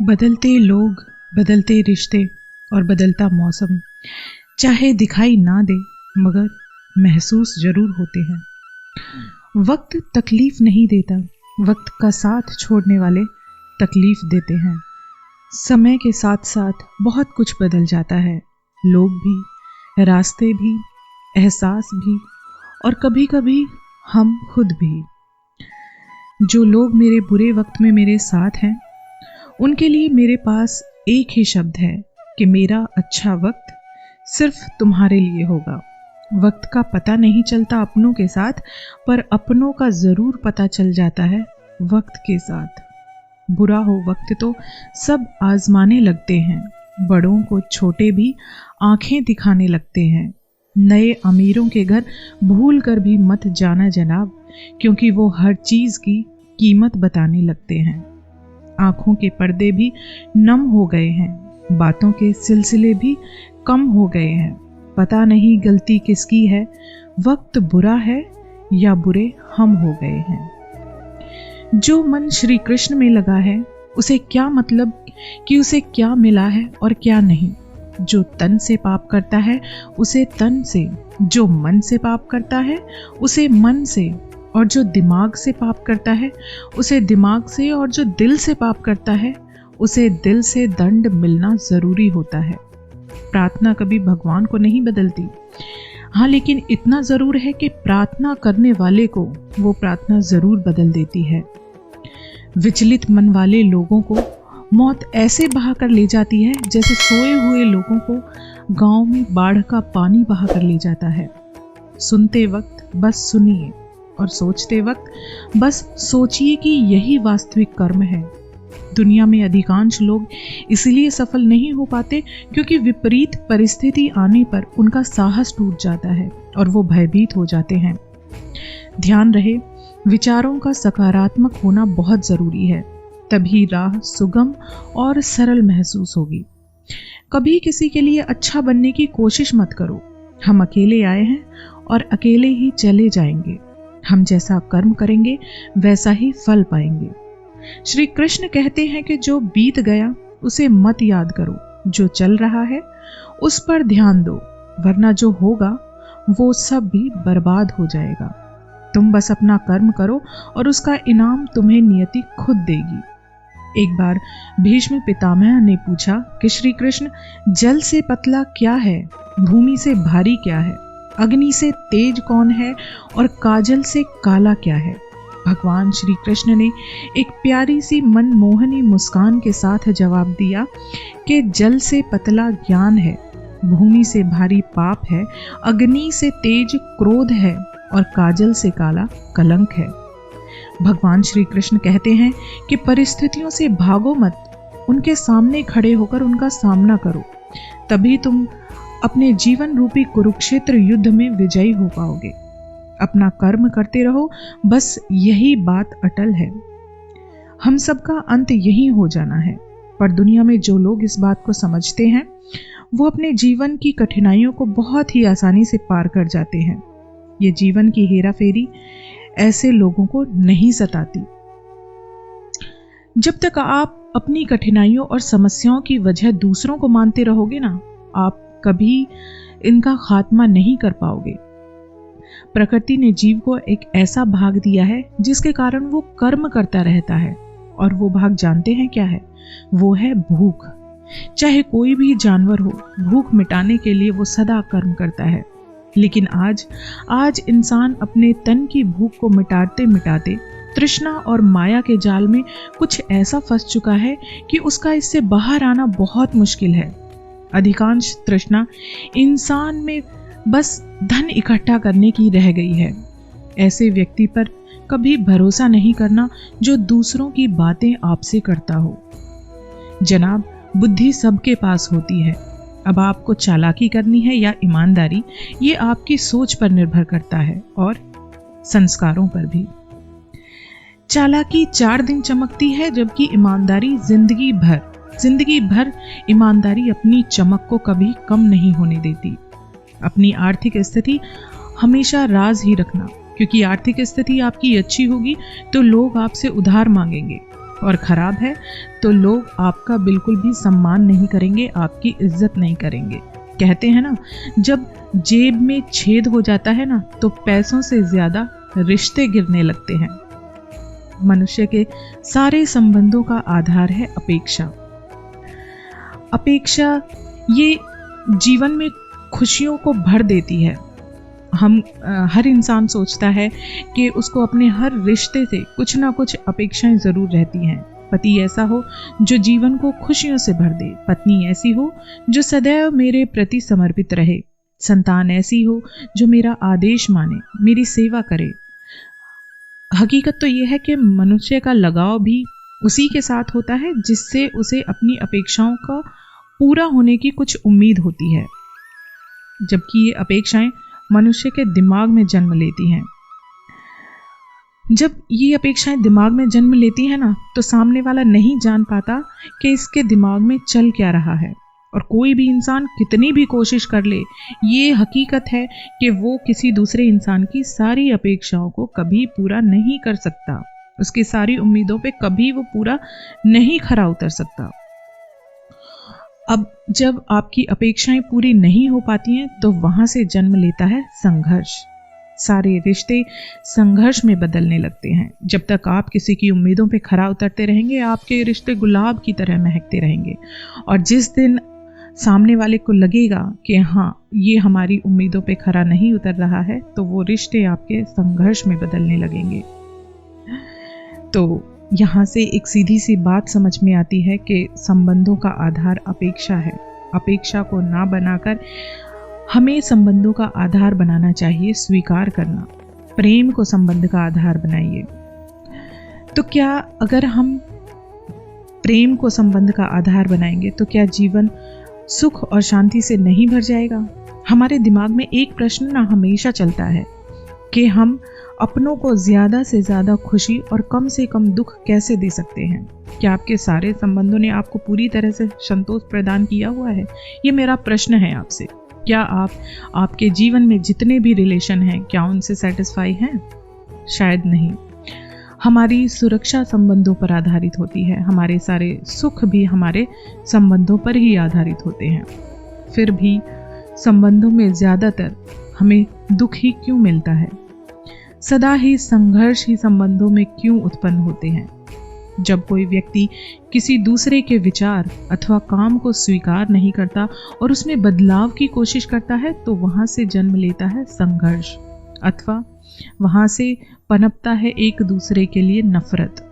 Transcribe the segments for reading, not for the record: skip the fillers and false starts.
बदलते लोग, बदलते रिश्ते और बदलता मौसम चाहे दिखाई ना दे मगर महसूस जरूर होते हैं। वक्त तकलीफ नहीं देता, वक्त का साथ छोड़ने वाले तकलीफ देते हैं। समय के साथ साथ बहुत कुछ बदल जाता है, लोग भी, रास्ते भी, एहसास भी और कभी कभी हम खुद भी। जो लोग मेरे बुरे वक्त में मेरे साथ हैं उनके लिए मेरे पास एक ही शब्द है कि मेरा अच्छा वक्त सिर्फ तुम्हारे लिए होगा। वक्त का पता नहीं चलता अपनों के साथ, पर अपनों का जरूर पता चल जाता है वक्त के साथ। बुरा हो वक्त तो सब आजमाने लगते हैं, बड़ों को छोटे भी आंखें दिखाने लगते हैं। नए अमीरों के घर भूल कर भी मत जाना जनाब, क्योंकि वो हर चीज की कीमत बताने लगते हैं। आंखों के पर्दे भी नम हो गए हैं, बातों के सिलसिले भी कम हो गए हैं। पता नहीं गलती किसकी है, वक्त बुरा है या बुरे हम हो गए हैं। जो मन श्री कृष्ण में लगा है उसे क्या मतलब कि उसे क्या मिला है और क्या नहीं। जो तन से पाप करता है उसे तन से, जो मन से पाप करता है उसे मन से, और जो दिमाग से पाप करता है उसे दिमाग से, और जो दिल से पाप करता है उसे दिल से दंड मिलना जरूरी होता है। प्रार्थना कभी भगवान को नहीं बदलती, हाँ, लेकिन इतना जरूर है कि प्रार्थना करने वाले को वो प्रार्थना जरूर बदल देती है। विचलित मन वाले लोगों को मौत ऐसे बहा कर ले जाती है जैसे सोए हुए लोगों को गांव में बाढ़ का पानी बहा कर ले जाता है। सुनते वक्त बस सुनिए और सोचते वक्त बस सोचिए कि यही वास्तविक कर्म है। दुनिया में अधिकांश लोग इसलिए सफल नहीं हो पाते क्योंकि विपरीत परिस्थिति आने पर उनका साहस टूट जाता है और वो भयभीत हो जाते हैं। ध्यान रहे, विचारों का सकारात्मक होना बहुत जरूरी है, तभी राह सुगम और सरल महसूस होगी। कभी किसी के लिए अच्छा बनने की कोशिश मत करो। हम अकेले आए हैं और अकेले ही चले जाएंगे। हम जैसा कर्म करेंगे वैसा ही फल पाएंगे। श्री कृष्ण कहते हैं कि जो बीत गया उसे मत याद करो, जो चल रहा है उस पर ध्यान दो, वरना जो होगा वो सब भी बर्बाद हो जाएगा। तुम बस अपना कर्म करो और उसका इनाम तुम्हें नियति खुद देगी। एक बार भीष्म पितामह ने पूछा कि श्री कृष्ण, जल से पतला क्या है, भूमि से भारी क्या है, अग्नि से तेज कौन है और काजल से काला क्या है। भगवान श्री कृष्ण ने एक प्यारी सी मनमोहनी मुस्कान के साथ जवाब दिया कि जल से पतला ज्ञान है, भूमि से भारी पाप है, अग्नि से तेज क्रोध है और काजल से काला कलंक है। भगवान श्री कृष्ण कहते हैं कि परिस्थितियों से भागो मत, उनके सामने खड़े होकर उनका सामना करो, तभी तुम अपने जीवन रूपी कुरुक्षेत्र युद्ध में विजयी हो पाओगे। अपना कर्म करते रहो, बस यही बात अटल है। हम सबका अंत यही हो जाना है, पर दुनिया में जो लोग इस बात को समझते हैं वो अपने जीवन की कठिनाइयों को बहुत ही आसानी से पार कर जाते हैं। ये जीवन की हेराफेरी ऐसे लोगों को नहीं सताती। जब तक आप अपनी कठिनाइयों और समस्याओं की वजह दूसरों को मानते रहोगे ना, आप कभी इनका खात्मा नहीं कर पाओगे। प्रकृति ने जीव को एक ऐसा भाग दिया है जिसके कारण वो कर्म करता रहता है, और वो भाग जानते हैं क्या है? वो है भूख। चाहे कोई भी जानवर हो, भूख मिटाने के लिए वो सदा कर्म करता है। लेकिन आज इंसान अपने तन की भूख को मिटाते मिटाते तृष्णा और माया के जाल में कुछ ऐसा फंस चुका है कि उसका इससे बाहर आना बहुत मुश्किल है। अधिकांश तृष्णा इंसान में बस धन इकट्ठा करने की रह गई है। ऐसे व्यक्ति पर कभी भरोसा नहीं करना जो दूसरों की बातें आपसे करता हो। जनाब, बुद्धि सबके पास होती है। अब आपको चालाकी करनी है या ईमानदारी, ये आपकी सोच पर निर्भर करता है और संस्कारों पर भी। चालाकी 4 दिन चमकती है, जबकि ईमानदारी जिंदगी भर ईमानदारी अपनी चमक को कभी कम नहीं होने देती। अपनी आर्थिक स्थिति हमेशा राज ही रखना, क्योंकि आर्थिक स्थिति आपकी अच्छी होगी तो लोग आपसे उधार मांगेंगे, और खराब है तो लोग आपका बिल्कुल भी सम्मान नहीं करेंगे, आपकी इज्जत नहीं करेंगे। कहते हैं ना, जब जेब में छेद हो जाता है ना तो पैसों से ज्यादा रिश्ते गिरने लगते हैं। मनुष्य के सारे संबंधों का आधार है अपेक्षा। अपेक्षा ये जीवन में खुशियों को भर देती है। हर इंसान सोचता है कि उसको अपने हर रिश्ते से कुछ ना कुछ अपेक्षाएं जरूर रहती हैं। पति ऐसा हो जो जीवन को खुशियों से भर दे, पत्नी ऐसी हो जो सदैव मेरे प्रति समर्पित रहे, संतान ऐसी हो जो मेरा आदेश माने, मेरी सेवा करे। हकीकत तो यह है कि मनुष्य का लगाव भी उसी के साथ होता है जिससे उसे अपनी अपेक्षाओं का पूरा होने की कुछ उम्मीद होती है, जबकि ये अपेक्षाएं मनुष्य के दिमाग में जन्म लेती हैं। जब ये अपेक्षाएं दिमाग में जन्म लेती हैं ना तो सामने वाला नहीं जान पाता कि इसके दिमाग में चल क्या रहा है। और कोई भी इंसान कितनी भी कोशिश कर ले, ये हकीकत है कि वो किसी दूसरे इंसान की सारी अपेक्षाओं को कभी पूरा नहीं कर सकता, उसकी सारी उम्मीदों पे कभी वो पूरा नहीं खरा उतर सकता। अब जब आपकी अपेक्षाएं पूरी नहीं हो पाती हैं तो वहां से जन्म लेता है संघर्ष। सारे रिश्ते संघर्ष में बदलने लगते हैं। जब तक आप किसी की उम्मीदों पे खरा उतरते रहेंगे, आपके रिश्ते गुलाब की तरह महकते रहेंगे। और जिस दिन सामने वाले को लगेगा कि हाँ, ये हमारी उम्मीदों पे खरा नहीं उतर रहा है, तो वो रिश्ते आपके संघर्ष में बदलने लगेंगे। तो यहाँ से एक सीधी सी बात समझ में आती है कि संबंधों का आधार अपेक्षा है। अपेक्षा को ना बनाकर हमें संबंधों का आधार बनाना चाहिए स्वीकार करना। प्रेम को संबंध का आधार बनाइए। तो क्या अगर हम प्रेम को संबंध का आधार बनाएंगे तो क्या जीवन सुख और शांति से नहीं भर जाएगा? हमारे दिमाग में एक प्रश्न ना हमेशा चलता है कि हम अपनों को ज्यादा से ज्यादा खुशी और कम से कम दुख कैसे दे सकते हैं। क्या आपके सारे संबंधों ने आपको पूरी तरह से संतोष प्रदान किया हुआ है? ये मेरा प्रश्न है आपसे। क्या आप आपके जीवन में जितने भी रिलेशन हैं, क्या उनसे सेटिस्फाई हैं? शायद नहीं। हमारी सुरक्षा संबंधों पर आधारित होती है। हमारे सारे सुख भी हमारे संबंधों पर ही आधारित होते हैं। फिर भी संबंधों में ज्यादातर हमें दुख ही क्यों मिलता है? सदा ही संघर्ष ही संबंधों में क्यों उत्पन्न होते हैं? जब कोई व्यक्ति किसी दूसरे के विचार अथवा काम को स्वीकार नहीं करता और उसमें बदलाव की कोशिश करता है तो वहां से जन्म लेता है संघर्ष, अथवा वहां से पनपता है एक दूसरे के लिए नफरत।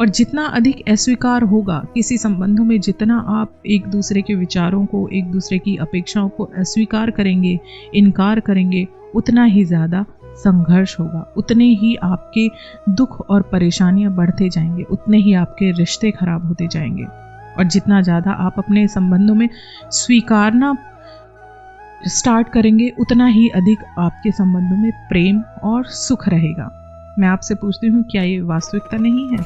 और जितना अधिक अस्वीकार होगा किसी संबंधों में, जितना आप एक दूसरे के विचारों को, एक दूसरे की अपेक्षाओं को अस्वीकार करेंगे, इनकार करेंगे, उतना ही ज्यादा संघर्ष होगा, उतने ही आपके दुख और परेशानियां बढ़ते जाएंगे, उतने ही आपके रिश्ते खराब होते जाएंगे। और जितना ज़्यादा आप अपने संबंधों में स्वीकारना स्टार्ट करेंगे, उतना ही अधिक आपके संबंधों में प्रेम और सुख रहेगा। मैं आपसे पूछती हूँ, क्या ये वास्तविकता नहीं है?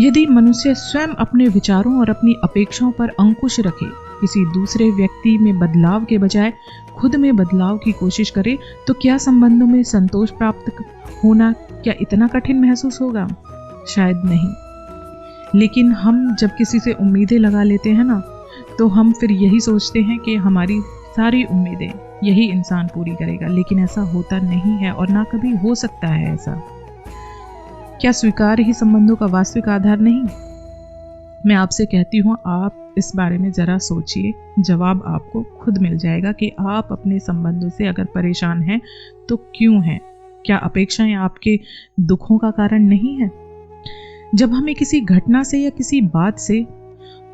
यदि मनुष्य स्वयं अपने विचारों और अपनी अपेक्षाओं पर अंकुश रखे, किसी दूसरे व्यक्ति में बदलाव के बजाय खुद में बदलाव की कोशिश करे, तो क्या संबंधों में संतोष प्राप्त होना क्या इतना कठिन महसूस होगा? शायद नहीं। लेकिन हम जब किसी से उम्मीदें लगा लेते हैं ना, तो हम फिर यही सोचते हैं कि हमारी सारी उम्मीदें यही इंसान पूरी करेगा, लेकिन ऐसा होता नहीं है और ना कभी हो सकता है ऐसा। क्या स्वीकार ही संबंधों का वास्तविक आधार नहीं? मैं आपसे कहती हूँ, आप इस बारे में जरा सोचिए। जवाब आपको खुद मिल जाएगा कि आप अपने संबंधों से अगर परेशान हैं तो क्यों हैं? क्या अपेक्षाएं आपके दुखों का कारण नहीं है? जब हमें किसी घटना से या किसी बात से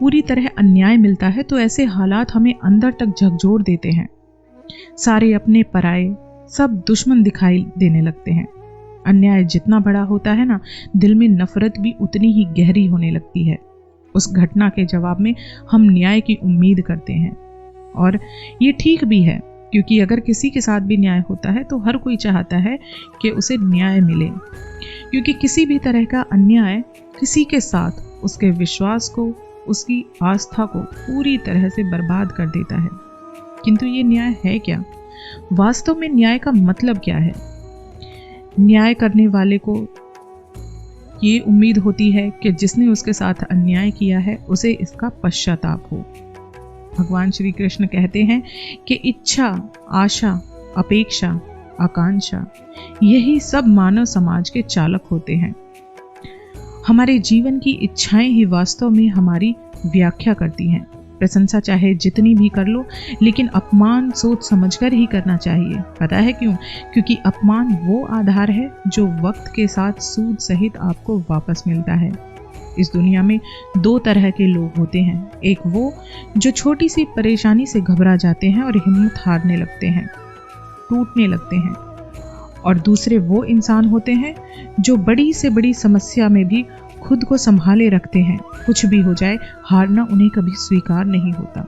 पूरी तरह अन्याय मिलता है तो ऐसे हालात हमें अंदर तक झकझोर देते हैं। सारे अपने पराये सब दुश्मन दिखाई देने लगते हैं। अन्याय जितना बड़ा होता है ना, दिल में नफरत भी उतनी ही गहरी होने लगती है। उस घटना के जवाब में हम न्याय की उम्मीद करते हैं, और ये ठीक भी है, क्योंकि अगर किसी के साथ भी न्याय होता है तो हर कोई चाहता है कि उसे न्याय मिले, क्योंकि किसी भी तरह का अन्याय किसी के साथ उसके विश्वास को, उसकी आस्था को पूरी तरह से बर्बाद कर देता है। किंतु ये न्याय है क्या? वास्तव में न्याय का मतलब क्या है? न्याय करने वाले को ये उम्मीद होती है कि जिसने उसके साथ अन्याय किया है उसे इसका पश्चाताप हो। भगवान श्री कृष्ण कहते हैं कि इच्छा, आशा, अपेक्षा, आकांक्षा यही सब मानव समाज के चालक होते हैं। हमारे जीवन की इच्छाएं ही वास्तव में हमारी व्याख्या करती हैं। प्रशंसा चाहे जितनी भी कर लो, लेकिन अपमान सोच समझकर ही करना चाहिए। पता है क्यों? क्योंकि अपमान वो आधार है जो वक्त के साथ सूद सहित आपको वापस मिलता है। इस दुनिया में दो तरह के लोग होते हैं। एक वो जो छोटी सी परेशानी से घबरा जाते हैं और हिम्मत हारने लगते हैं, टूटने लगते हैं, और दूसरे वो इंसान होते हैं जो बड़ी से बड़ी समस्या में भी खुद को संभाले रखते हैं। कुछ भी हो जाए, हारना उन्हें कभी स्वीकार नहीं होता।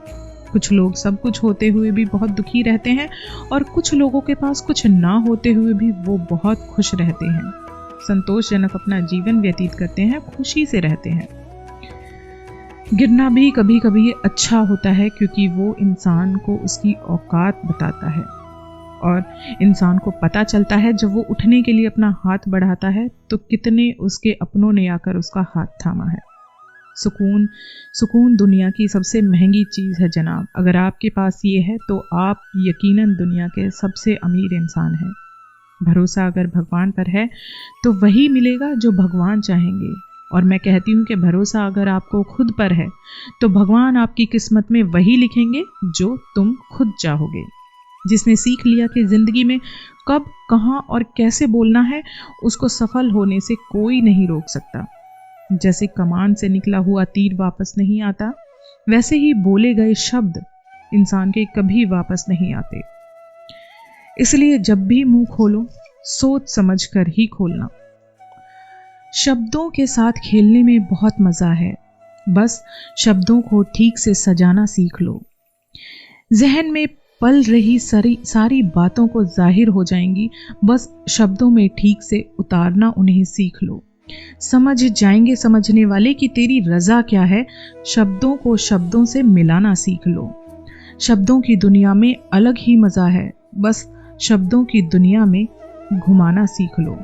कुछ लोग सब कुछ होते हुए भी बहुत दुखी रहते हैं और कुछ लोगों के पास कुछ ना होते हुए भी वो बहुत खुश रहते हैं, संतोषजनक अपना जीवन व्यतीत करते हैं, खुशी से रहते हैं। गिरना भी कभी कभी अच्छा होता है, क्योंकि वो इंसान को उसकी औकात बताता है और इंसान को पता चलता है जब वो उठने के लिए अपना हाथ बढ़ाता है तो कितने उसके अपनों ने आकर उसका हाथ थामा है। सुकून दुनिया की सबसे महंगी चीज़ है जनाब। अगर आपके पास ये है तो आप यकीनन दुनिया के सबसे अमीर इंसान हैं। भरोसा अगर भगवान पर है तो वही मिलेगा जो भगवान चाहेंगे, और मैं कहती हूँ कि भरोसा अगर आपको खुद पर है तो भगवान आपकी किस्मत में वही लिखेंगे जो तुम खुद चाहोगे। जिसने सीख लिया कि जिंदगी में कब, कहाँ और कैसे बोलना है, उसको सफल होने से कोई नहीं रोक सकता। जैसे कमान से निकला हुआ तीर वापस नहीं आता, वैसे ही बोले गए शब्द इंसान के कभी वापस नहीं आते। इसलिए जब भी मुंह खोलो, सोच समझ कर ही खोलना। शब्दों के साथ खेलने में बहुत मजा है, बस शब्दों को ठीक से सजाना सीख लो। जहन में पल रही सारी बातों को जाहिर हो जाएंगी, बस शब्दों में ठीक से उतारना उन्हें सीख लो। समझ जाएंगे समझने वाले कि तेरी रजा क्या है। शब्दों को शब्दों से मिलाना सीख लो। शब्दों की दुनिया में अलग ही मजा है, बस शब्दों की दुनिया में घुमाना सीख लो।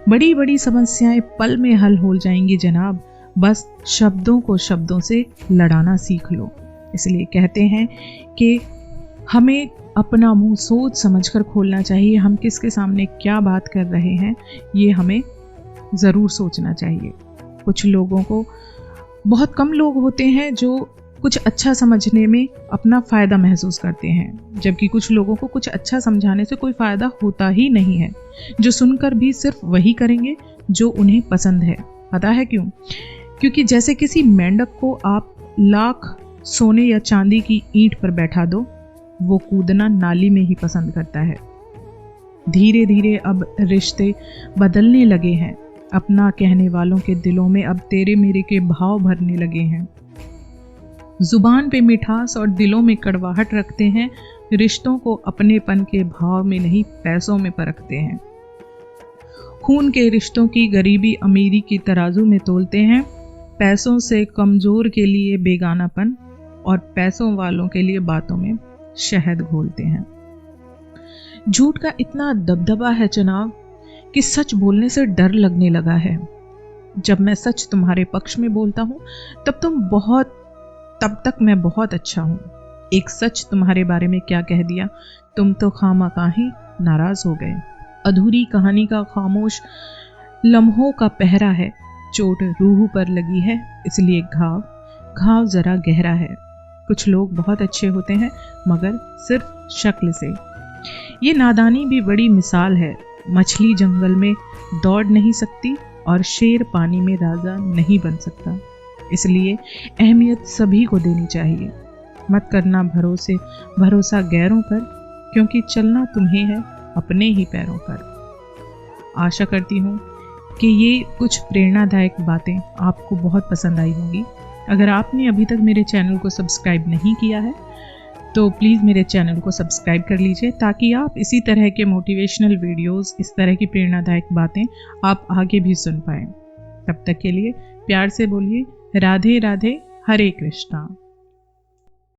बड़ी बड़ी समस्याएं पल में हल हो जाएंगी जनाब, बस शब्दों को शब्दों से लड़ाना सीख लो। इसलिए कहते हैं कि हमें अपना मुंह सोच समझकर खोलना चाहिए। हम किसके सामने क्या बात कर रहे हैं ये हमें ज़रूर सोचना चाहिए। कुछ लोगों को, बहुत कम लोग होते हैं जो कुछ अच्छा समझने में अपना फ़ायदा महसूस करते हैं, जबकि कुछ लोगों को कुछ अच्छा समझाने से कोई फ़ायदा होता ही नहीं है, जो सुनकर भी सिर्फ वही करेंगे जो उन्हें पसंद है। पता है क्यों? क्योंकि जैसे किसी मेंढक को आप लाख सोने या चांदी की ईंट पर बैठा दो, वो कूदना नाली में ही पसंद करता है। धीरे धीरे अब रिश्ते बदलने लगे हैं। अपना कहने वालों के दिलों में अब तेरे मेरे के भाव भरने लगे हैं। जुबान पे मिठास और दिलों में कड़वाहट रखते हैं। रिश्तों को अपनेपन के भाव में नहीं, पैसों में परखते हैं। खून के रिश्तों की गरीबी अमीरी की तराजू में तोलते हैं। पैसों से कमजोर के लिए बेगानापन और पैसों वालों के लिए बातों में शहद घोलते हैं। झूठ का इतना दबदबा है जनाब कि सच बोलने से डर लगने लगा है। जब मैं सच तुम्हारे पक्ष में बोलता हूँ तब तक मैं बहुत अच्छा हूँ। एक सच तुम्हारे बारे में क्या कह दिया, तुम तो खामखा ही नाराज हो गए। अधूरी कहानी का खामोश लम्हों का पहरा है। चोट रूह पर लगी है, इसलिए घाव जरा गहरा है। कुछ लोग बहुत अच्छे होते हैं मगर सिर्फ शक्ल से। ये नादानी भी बड़ी मिसाल है। मछली जंगल में दौड़ नहीं सकती और शेर पानी में राजा नहीं बन सकता। इसलिए अहमियत सभी को देनी चाहिए। मत करना भरोसा गैरों पर, क्योंकि चलना तुम्हें है अपने ही पैरों पर। आशा करती हूँ कि ये कुछ प्रेरणादायक बातें आपको बहुत पसंद आई होंगी। अगर आपने अभी तक मेरे चैनल को सब्सक्राइब नहीं किया है तो प्लीज़ मेरे चैनल को सब्सक्राइब कर लीजिए, ताकि आप इसी तरह के मोटिवेशनल वीडियोस, इस तरह की प्रेरणादायक बातें आप आगे भी सुन पाएँ। तब तक के लिए प्यार से बोलिए राधे राधे, हरे कृष्णा।